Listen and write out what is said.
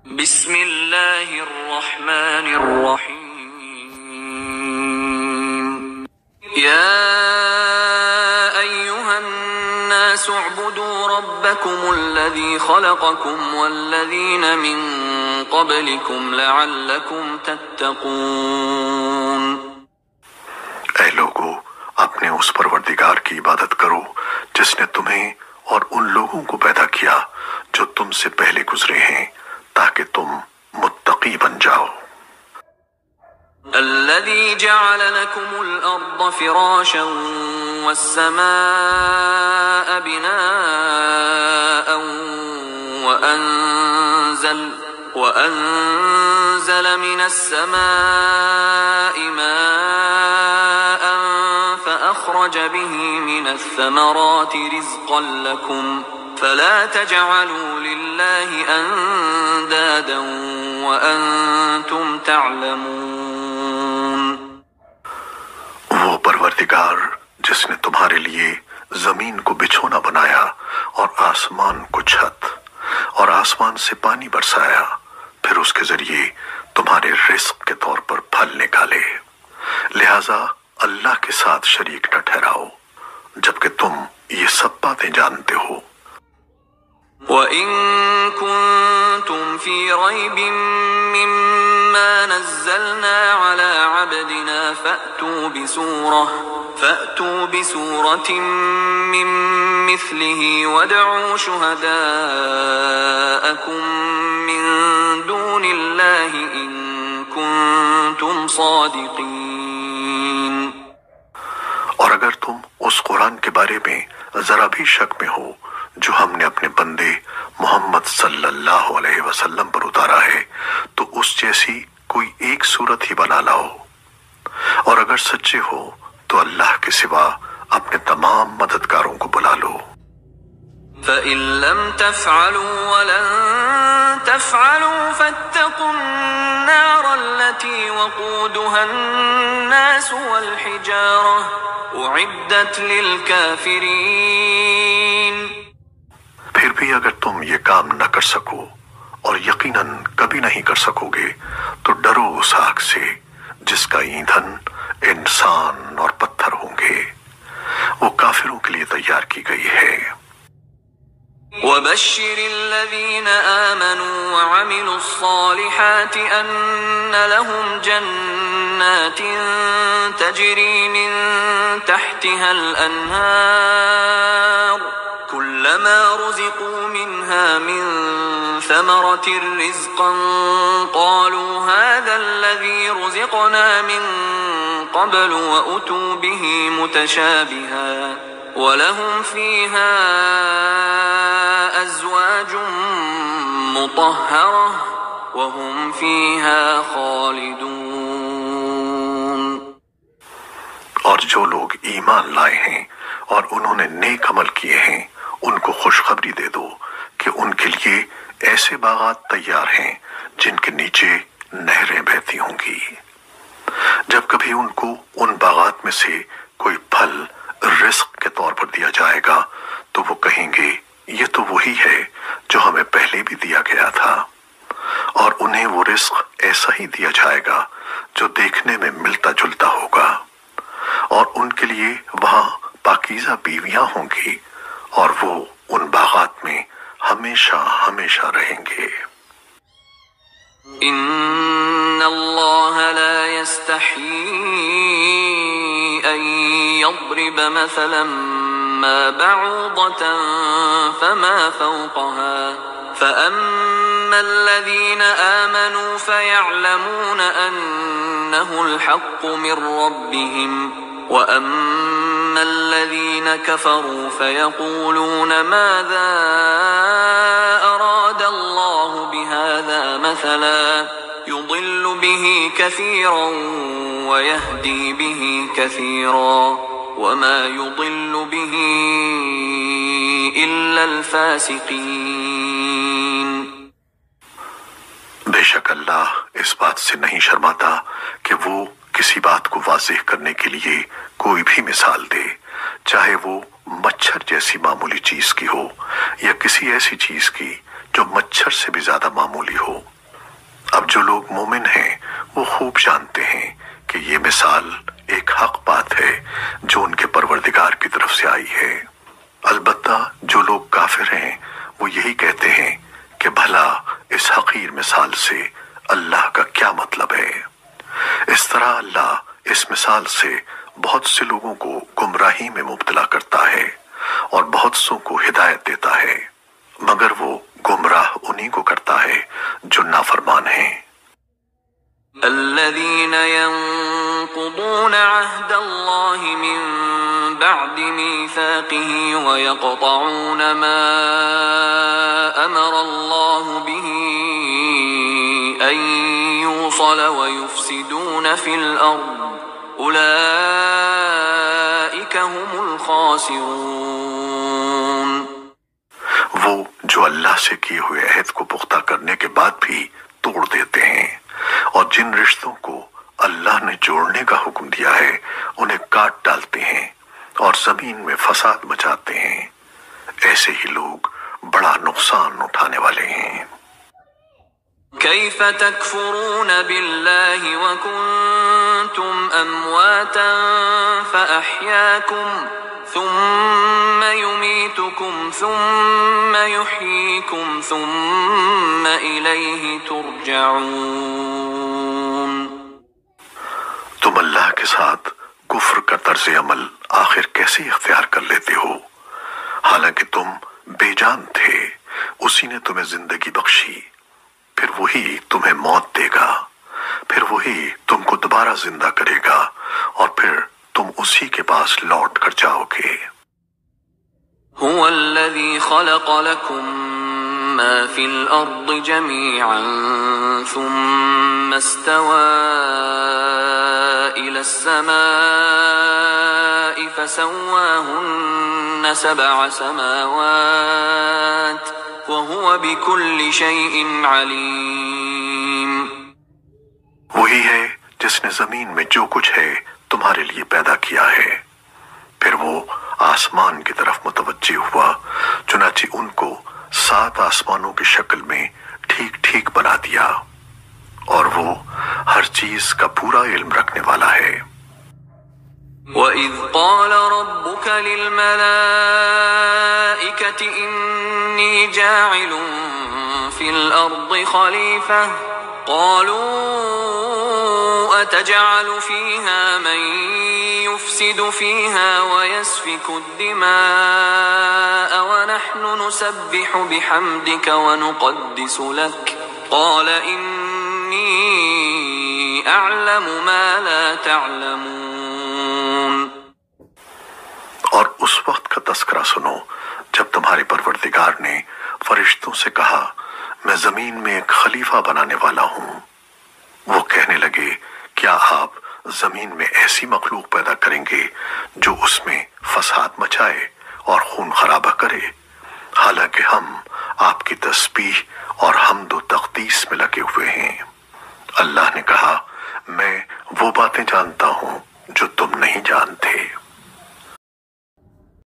بسم اللہ الرحمن الرحیم یا ایہا الناس اعبدوا ربکم الذی خلقکم والذین من قبلکم لعلکم تتقون۔ اے لوگو، اپنے اس پروردگار کی عبادت کرو جس نے تمہیں اور ان لوگوں کو پیدا کیا جو تم سے پہلے گزرے ہیں تاکہ تم متقی بن جاؤ۔ الذي جعل لكم الأرض فراشا والسماء بناء وأنزل من السماء ماء فأخرج به من الثمرات رزقا لكم فلا تجعلوا لله اندادا وانتم تعلمون۔ وہ پروردگار جس نے تمہارے لیے زمین کو بچھونا بنایا اور آسمان کو چھت اور آسمان سے پانی برسایا، پھر اس کے ذریعے تمہارے رزق کے طور پر پھل نکالے، لہذا اللہ کے ساتھ شریک نہ ٹھہراؤ جبکہ تم یہ سب باتیں جانتے ہو۔ وَإِن كُنتُمْ فِي رَيْبٍ مِّمَّا نَزَّلْنَا عَلَى عَبْدِنَا فَأْتُوا بِسُورَةٍ مِّن مِّثْلِهِ وَادْعُوا شُهَدَاءَكُم مِّن دُونِ اللَّهِ إِن كُنتُمْ صَادِقِينَ۔ اور اگر تم اس قرآن کے بارے میں ذرا بھی شک میں ہو جو ہم نے اپنے بندے محمد صلی اللہ علیہ وسلم پر اتارا ہے، تو اس جیسی کوئی ایک صورت ہی بنا لاؤ، اور اگر سچے ہو تو اللہ کے سوا اپنے تمام مددگاروں کو بلا لو۔ فَإِن لَّمْ تَفْعَلُوا وَلَن تَفْعَلُوا فَاتَّقُوا النَّارَ الَّتِي وَقُودُهَا النَّاسُ وَالْحِجَارَةُ أُعِدَّتْ لِلْكَافِرِينَ۔ پھر بھی اگر تم یہ کام نہ کر سکو اور یقیناً کبھی نہیں کر سکو گے تو ڈرو اس آگ سے جس کا ایندھن انسان اور پتھر ہوں گے، وہ کافروں کے لیے تیار کی گئی ہے۔ وَبَشِّرِ الَّذِينَ آمَنُوا وَعَمِلُوا الصَّالِحَاتِ أَنَّ لَهُمْ جَنَّاتٍ تَجْرِي مِن تَحْتِهَا الْأَنْهَارُ كُلَّمَا رُزِقُوا مِنْهَا مِن ثَمَرَةٍ رِزْقًا قَالُوا هَذَا الَّذِي رُزِقْنَا مِن قَبْلُ وَأُتُوا بِهِ مُتَشَابِهًا وَلَهُمْ فِيهَا أَزْوَاجٌ مُطَهَّرَةٌ وَهُمْ فِيهَا خَالِدُونَ۔ اور جو لوگ ایمان لائے ہیں اور انہوں نے نیک عمل کیے ہیں، ان کو خوشخبری دے دو کہ ان کے لیے ایسے باغات تیار ہیں جن کے نیچے نہریں بہتی ہوں گی۔ جب کبھی ان کو ان باغات میں سے کوئی پھل رزق کے طور پر دیا جائے گا تو وہ کہیں گے یہ تو وہی ہے جو ہمیں پہلے بھی دیا گیا تھا، اور انہیں وہ رزق ایسا ہی دیا جائے گا جو دیکھنے میں ملتا جلتا ہوگا، اور ان کے لیے وہاں پاکیزہ بیویاں ہوں گی، اور وہ ان باغات میں ہمیشہ ہمیشہ رہیں گے۔ ان اللہ لا يستحيي ان يضرب مثلا ما بعوضة فما فوقها فأما الذين آمنوا فيعلمون أنه الحق من ربهم وأما الذين كفروا فيقولون ماذا أراد الله بهذا مثلا يضل به كثيرا ويهدي به كثيرا وما يضل به إلا الفاسقين۔ بے شک اللہ اس بات سے نہیں شرماتا کہ وہ کسی بات کو واضح کرنے کے لیے کوئی بھی مثال دے، چاہے وہ مچھر جیسی معمولی چیز کی ہو یا کسی ایسی چیز کی جو مچھر سے بھی زیادہ معمولی ہو۔ اب جو لوگ مومن ہیں وہ خوب جانتے ہیں کہ یہ مثال ایک حق بات ہے جو ان کے پروردگار کی طرف سے آئی ہے۔ البتہ جو لوگ کافر ہیں وہ یہی کہتے ہیں کہ بھلا اس حقیر مثال سے اللہ کا کیا مطلب ہے۔ اس طرح اللہ اس مثال سے بہت سے لوگوں کو گمراہی میں مبتلا کرتا ہے اور بہت سوں کو ہدایت دیتا ہے، مگر وہ گمراہ انہی کو کرتا ہے جو نافرمان ہیں۔ الذين ينقضون عهد الله من بعد ميثاقه ويقطعون ما أمر الله به أن يوصل ويفسدون في الأرض أولئك هم الخاسرون۔ وہ جو اللہ سے کیے ہوئے عہد کو پختہ کرنے کے بعد بھی توڑ دیتے ہیں اور جن رشتوں کو اللہ نے جوڑنے کا حکم دیا ہے انہیں کاٹ ڈالتے ہیں اور زمین میں فساد مچاتے ہیں، ایسے ہی لوگ بڑا نقصان اٹھانے والے ہیں۔ كيف تكفرون بالله وكنتم أمواتا فأحياكم ثم يميتكم ثم يحييكم ثم إليه ترجعون۔ تم اللہ کے ساتھ کفر کا طرز عمل آخر کیسے اختیار کر لیتے ہو، حالانکہ تم بے جان تھے، اسی نے تمہیں زندگی بخشی، پھر وہی تمہیں موت دے گا، پھر وہی تم کو دوبارہ زندہ کرے گا اور پھر تم اسی کے پاس لوٹ کر جاؤ گے۔ هو الذي خلق لكم ما في الأرض جميعا ثم استوى إلى السماء فسواهن 7 سماوات وهو بكل شيء عليم۔ وہی ہے جس نے زمین میں جو کچھ ہے تمہارے لیے پیدا کیا ہے، پھر وہ آسمان کی طرف متوجہ ہوا، چنانچہ ان کو 7 آسمانوں کی شکل میں ٹھیک ٹھیک بنا دیا، اور وہ ہر چیز کا پورا علم رکھنے والا ہے۔ وَإِذْ قَالَ رَبُّكَ لِلْمَلَائِكَةِ إِنِّي جَاعِلٌ فِي الْأَرْضِ خَلِيفَةً قَالُوا أَتَجْعَلُ فِيهَا مَن يُفْسِدُ فِيهَا وَيَسْفِكُ الدِّمَاءَ وَنَحْنُ نُسَبِّحُ بِحَمْدِكَ وَنُقَدِّسُ لَكَ قَالَ إِنِّي أَعْلَمُ مَا لَا تَعْلَمُونَ۔ اور اس وقت کا تذکرہ سنو جب تمہارے پروردگار نے فرشتوں سے کہا میں زمین میں ایک خلیفہ بنانے والا ہوں۔ وہ کہنے لگے کیا آپ زمین میں ایسی مخلوق پیدا کریں گے جو اس میں فساد مچائے اور خون خرابہ کرے، حالانکہ ہم آپ کی تسبیح اور حمد